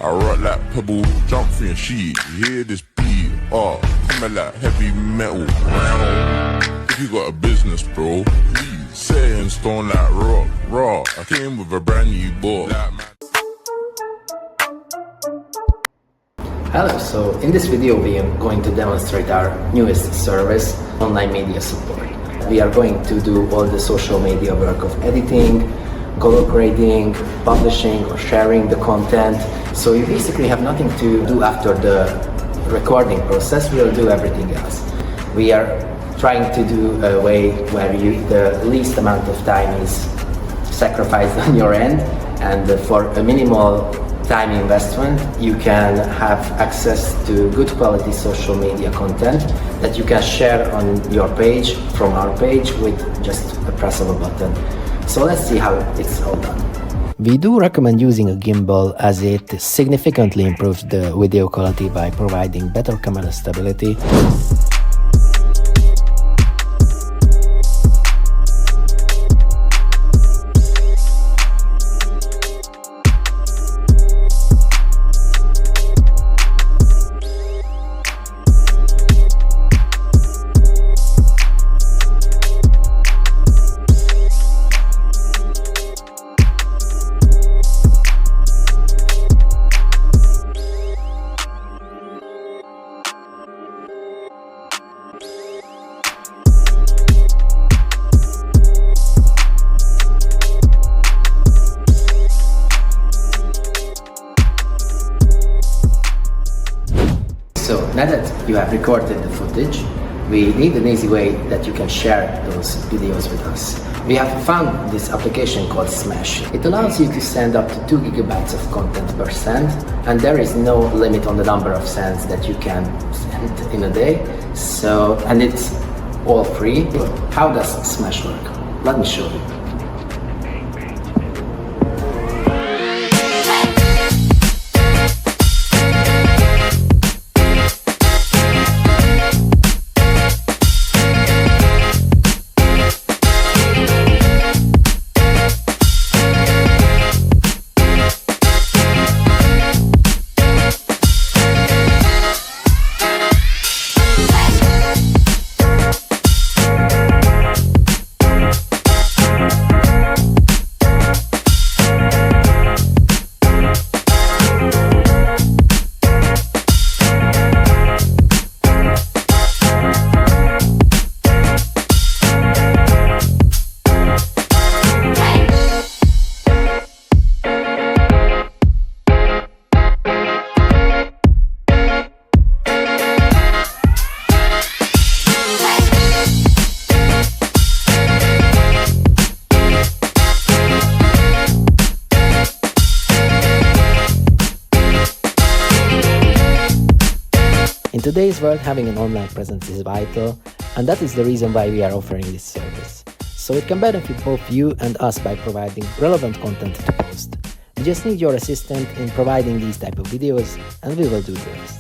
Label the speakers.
Speaker 1: I rock like pebble, jump for your sheet. You hear this beat, coming like heavy metal. If you got a business, bro, please set it in stone like raw. I came with a brand new board.
Speaker 2: Hello, so in this video we are going to demonstrate our newest service, online media support. We are going to do all the social media work of editing, color grading, publishing or sharing the content. So you basically have nothing to do after the recording process. We'll do everything else. We are trying to do a way where the least amount of time is sacrificed on your end, and for a minimal time investment you can have access to good quality social media content that you can share on your page from our page with just a press of a button. So let's see how it's all done. We do recommend using a gimbal as it significantly improves the video quality by providing better camera stability. So now that you have recorded the footage, we need an easy way that you can share those videos with us. We have found this application called Smash. It allows you to send up to 2 gigabytes of content per send, and there is no limit on the number of sends that you can send in a day. And it's all free. How does Smash work? Let me show you. In today's world, having an online presence is vital, and that is the reason why we are offering this service. So it can benefit both you and us by providing relevant content to post. We just need your assistance in providing these type of videos, and we will do the rest.